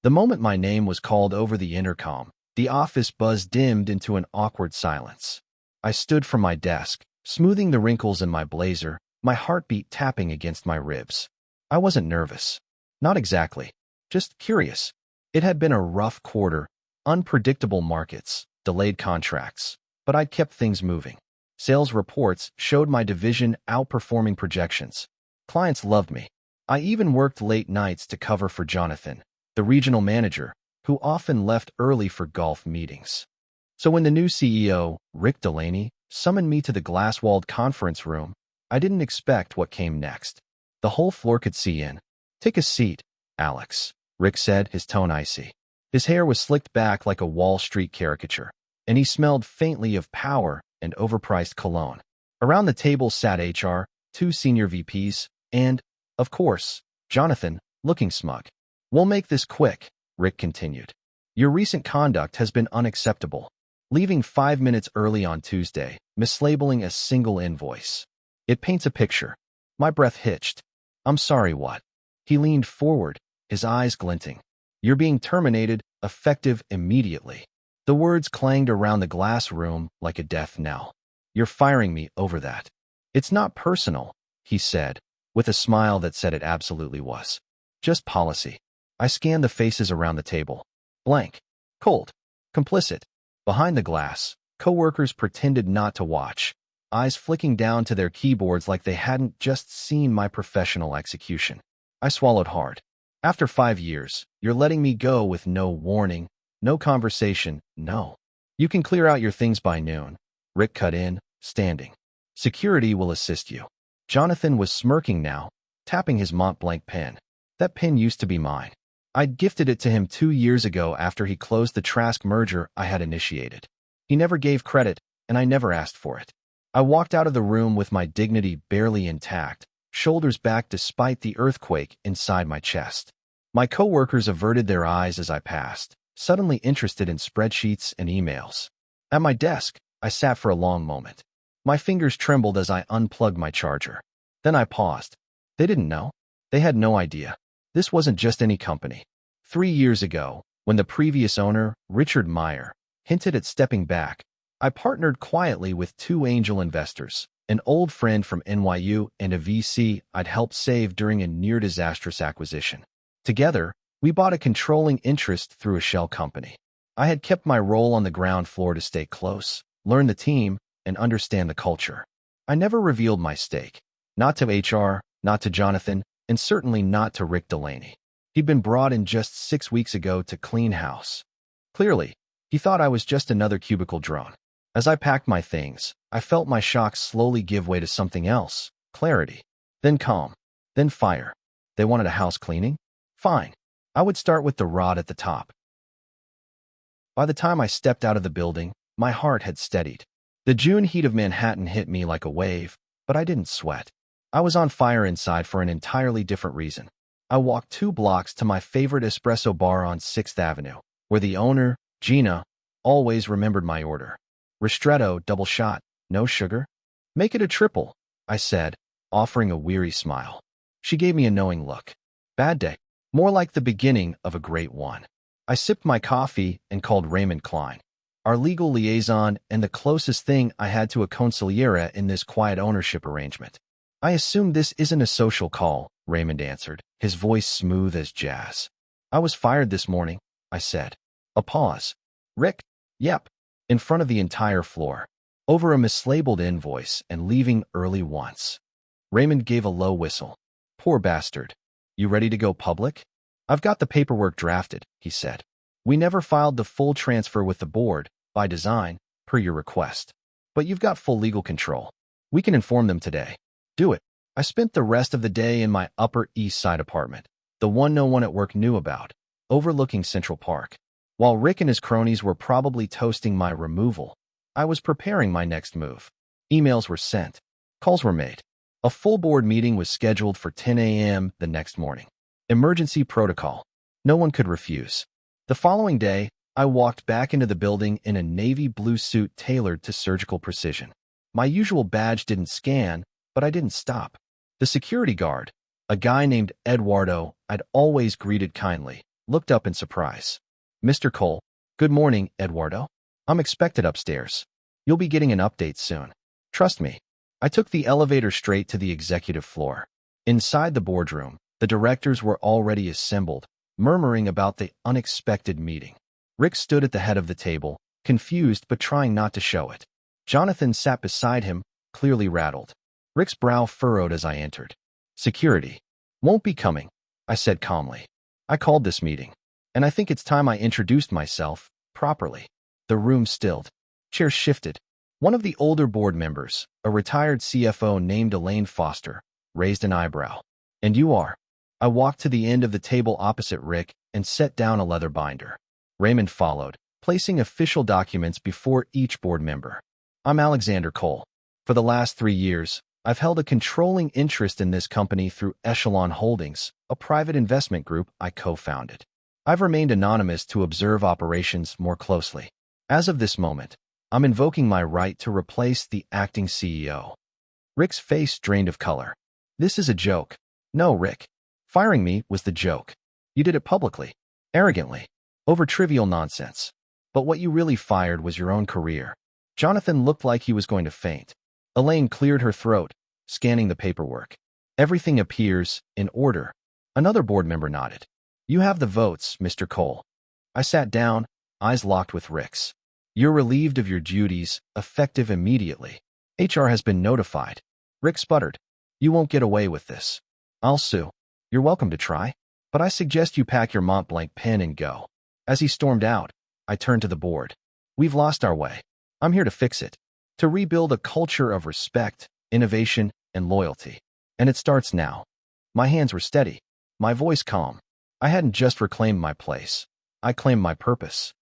The moment my name was called over the intercom, the office buzz dimmed into an awkward silence. I stood from my desk, smoothing the wrinkles in my blazer, my heartbeat tapping against my ribs. I wasn't nervous. Not exactly. Just curious. It had been a rough quarter, unpredictable markets, delayed contracts, but I'd kept things moving. Sales reports showed my division outperforming projections. Clients loved me. I even worked late nights to cover for Jonathan, the regional manager, who often left early for golf meetings. So when the new CEO, Rick Delaney, summoned me to the glass-walled conference room, I didn't expect what came next. The whole floor could see in. "Take a seat, Alex," Rick said, his tone icy. His hair was slicked back like a Wall Street caricature, and he smelled faintly of power and overpriced cologne. Around the table sat HR, 2 senior VPs, and, of course, Jonathan, looking smug. "We'll make this quick," Rick continued. "Your recent conduct has been unacceptable. Leaving 5 minutes early on Tuesday, mislabeling a single invoice. It paints a picture." My breath hitched. "I'm sorry, what?" He leaned forward, his eyes glinting. "You're being terminated, effective immediately." The words clanged around the glass room like a death knell. "You're firing me over that." "It's not personal," he said, with a smile that said it absolutely was. "Just policy." I scanned the faces around the table. Blank. Cold. Complicit. Behind the glass, coworkers pretended not to watch, eyes flicking down to their keyboards like they hadn't just seen my professional execution. I swallowed hard. "After 5 years, you're letting me go with no warning, no conversation, no. You can clear out your things by noon." Rick cut in, standing. "Security will assist you." Jonathan was smirking now, tapping his Mont-Blanc pen. That pen used to be mine. I'd gifted it to him 2 years ago after he closed the Trask merger I had initiated. He never gave credit, and I never asked for it. I walked out of the room with my dignity barely intact, shoulders back despite the earthquake inside my chest. My coworkers averted their eyes as I passed, suddenly interested in spreadsheets and emails. At my desk, I sat for a long moment. My fingers trembled as I unplugged my charger. Then I paused. They didn't know. They had no idea. This wasn't just any company. 3 years ago, when the previous owner, Richard Meyer, hinted at stepping back, I partnered quietly with 2 angel investors, an old friend from NYU and a VC I'd helped save during a near-disastrous acquisition. Together, we bought a controlling interest through a shell company. I had kept my role on the ground floor to stay close, learn the team, and understand the culture. I never revealed my stake. Not to HR, not to Jonathan, and certainly not to Rick Delaney. He'd been brought in just 6 weeks ago to clean house. Clearly, he thought I was just another cubicle drone. As I packed my things, I felt my shock slowly give way to something else, clarity. Then calm. Then fire. They wanted a house cleaning? Fine. I would start with the rod at the top. By the time I stepped out of the building, my heart had steadied. The June heat of Manhattan hit me like a wave, but I didn't sweat. I was on fire inside for an entirely different reason. I walked 2 blocks to my favorite espresso bar on 6th Avenue, where the owner, Gina, always remembered my order. "Ristretto, double shot, no sugar?" "Make it a triple," I said, offering a weary smile. She gave me a knowing look. "Bad day." "More like the beginning of a great one." I sipped my coffee and called Raymond Klein, our legal liaison and the closest thing I had to a consigliere in this quiet ownership arrangement. "I assume this isn't a social call," Raymond answered, his voice smooth as jazz. "I was fired this morning," I said. A pause. "Rick?" "Yep." In front of the entire floor. Over a mislabeled invoice and leaving early once. Raymond gave a low whistle. "Poor bastard. You ready to go public?" "I've got the paperwork drafted," he said. "We never filed the full transfer with the board, by design, per your request. But you've got full legal control. We can inform them today. Do it." I spent the rest of the day in my Upper East Side apartment, the one no one at work knew about, overlooking Central Park. While Rick and his cronies were probably toasting my removal, I was preparing my next move. Emails were sent. Calls were made. A full board meeting was scheduled for 10 a.m. the next morning. Emergency protocol. No one could refuse. The following day, I walked back into the building in a navy blue suit tailored to surgical precision. My usual badge didn't scan, but I didn't stop. The security guard, a guy named Eduardo I'd always greeted kindly, looked up in surprise. Mr. Cole, good morning, Eduardo. I'm expected upstairs. You'll be getting an update soon. Trust me. I took the elevator straight to the executive floor. Inside the boardroom, the directors were already assembled, murmuring about the unexpected meeting. Rick stood at the head of the table, confused but trying not to show it. Jonathan sat beside him, clearly rattled. Rick's brow furrowed as I entered. Security. Won't be coming, I said calmly. I called this meeting, and I think it's time I introduced myself properly. The room stilled. Chairs shifted. One of the older board members, a retired CFO named Elaine Foster, raised an eyebrow. And you are? I walked to the end of the table opposite Rick and set down a leather binder. Raymond followed, placing official documents before each board member. I'm Alexander Cole. For the last 3 years, I've held a controlling interest in this company through Echelon Holdings, a private investment group I co-founded. I've remained anonymous to observe operations more closely. As of this moment, I'm invoking my right to replace the acting CEO. Rick's face drained of color. This is a joke. No, Rick. Firing me was the joke. You did it publicly, arrogantly, over trivial nonsense. But what you really fired was your own career. Jonathan looked like he was going to faint. Elaine cleared her throat, scanning the paperwork. Everything appears in order. Another board member nodded. You have the votes, Mr. Cole. I sat down, eyes locked with Rick's. You're relieved of your duties, effective immediately. HR has been notified. Rick sputtered. You won't get away with this. I'll sue. You're welcome to try, but I suggest you pack your Mont Blanc pen and go. As he stormed out, I turned to the board. We've lost our way. I'm here to fix it. To rebuild a culture of respect, innovation, and loyalty. And it starts now. My hands were steady, my voice calm. I hadn't just reclaimed my place. I claimed my purpose.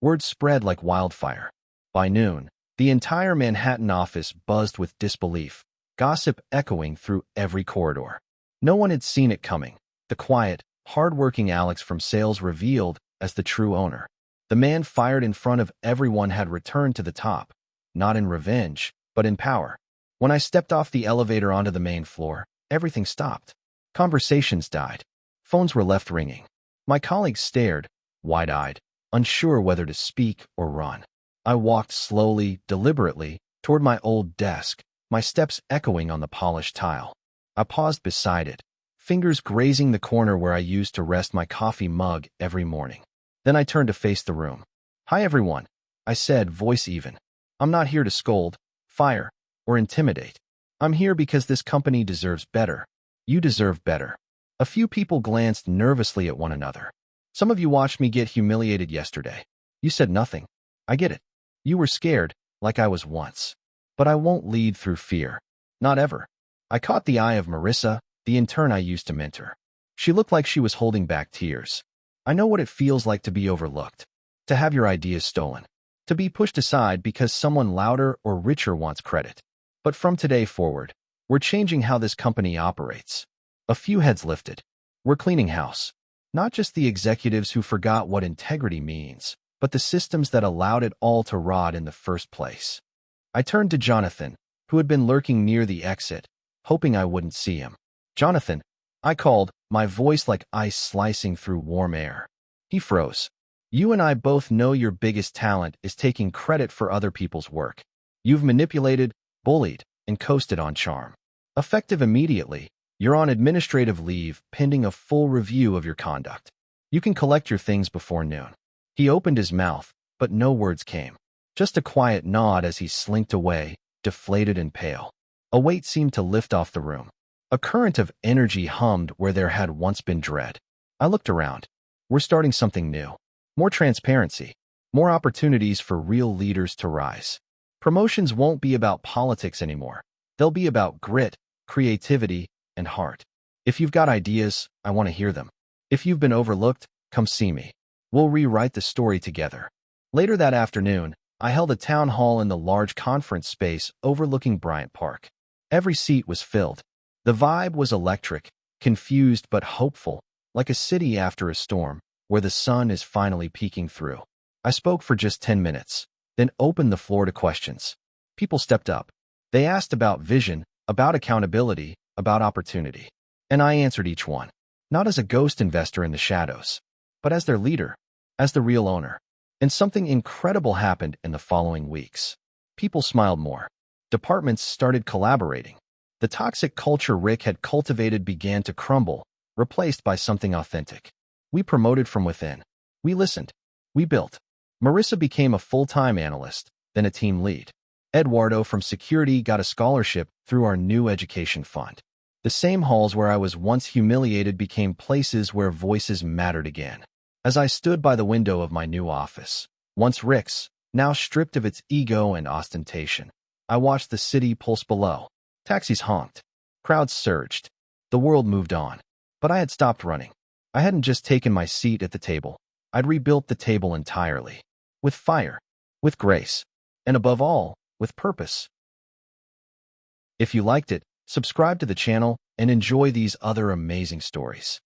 Word spread like wildfire. By noon, the entire Manhattan office buzzed with disbelief, gossip echoing through every corridor. No one had seen it coming. The quiet, hard-working Alex from sales revealed as the true owner. The man fired in front of everyone had returned to the top, not in revenge, but in power. When I stepped off the elevator onto the main floor, everything stopped. Conversations died. Phones were left ringing. My colleagues stared, wide-eyed, unsure whether to speak or run. I walked slowly, deliberately, toward my old desk, my steps echoing on the polished tile. I paused beside it, fingers grazing the corner where I used to rest my coffee mug every morning. Then I turned to face the room. Hi, everyone, I said, voice even. I'm not here to scold, fire, or intimidate. I'm here because this company deserves better. You deserve better. A few people glanced nervously at one another. Some of you watched me get humiliated yesterday. You said nothing. I get it. You were scared, like I was once. But I won't lead through fear. Not ever. I caught the eye of Marissa, the intern I used to mentor. She looked like she was holding back tears. I know what it feels like to be overlooked, to have your ideas stolen, to be pushed aside because someone louder or richer wants credit. But from today forward, we're changing how this company operates. A few heads lifted. We're cleaning house. Not just the executives who forgot what integrity means, but the systems that allowed it all to rot in the first place. I turned to Jonathan, who had been lurking near the exit, hoping I wouldn't see him. Jonathan, I called, my voice like ice slicing through warm air. He froze. You and I both know your biggest talent is taking credit for other people's work. You've manipulated, bullied, and coasted on charm. Effective immediately, you're on administrative leave pending a full review of your conduct. You can collect your things before noon. He opened his mouth, but no words came. Just a quiet nod as he slinked away, deflated and pale. A weight seemed to lift off the room. A current of energy hummed where there had once been dread. I looked around. We're starting something new. More transparency. More opportunities for real leaders to rise. Promotions won't be about politics anymore. They'll be about grit, creativity, and heart. If you've got ideas, I want to hear them. If you've been overlooked, come see me. We'll rewrite the story together. Later that afternoon, I held a town hall in the large conference space overlooking Bryant Park. Every seat was filled. The vibe was electric, confused but hopeful, like a city after a storm, where the sun is finally peeking through. I spoke for just 10 minutes, then opened the floor to questions. People stepped up. They asked about vision, about accountability, about opportunity. And I answered each one. not as a ghost investor in the shadows, but as their leader, as the real owner. And something incredible happened in the following weeks. People smiled more. Departments started collaborating. The toxic culture Rick had cultivated began to crumble, replaced by something authentic. We promoted from within. We listened. We built. Marissa became a full-time analyst, then a team lead. Eduardo from security got a scholarship through our new education fund. The same halls where I was once humiliated became places where voices mattered again. As I stood by the window of my new office, once Rick's, now stripped of its ego and ostentation, I watched the city pulse below. Taxis honked. Crowds surged. The world moved on. But I had stopped running. I hadn't just taken my seat at the table. I'd rebuilt the table entirely. With fire. With grace. And above all, with purpose. If you liked it, subscribe to the channel and enjoy these other amazing stories.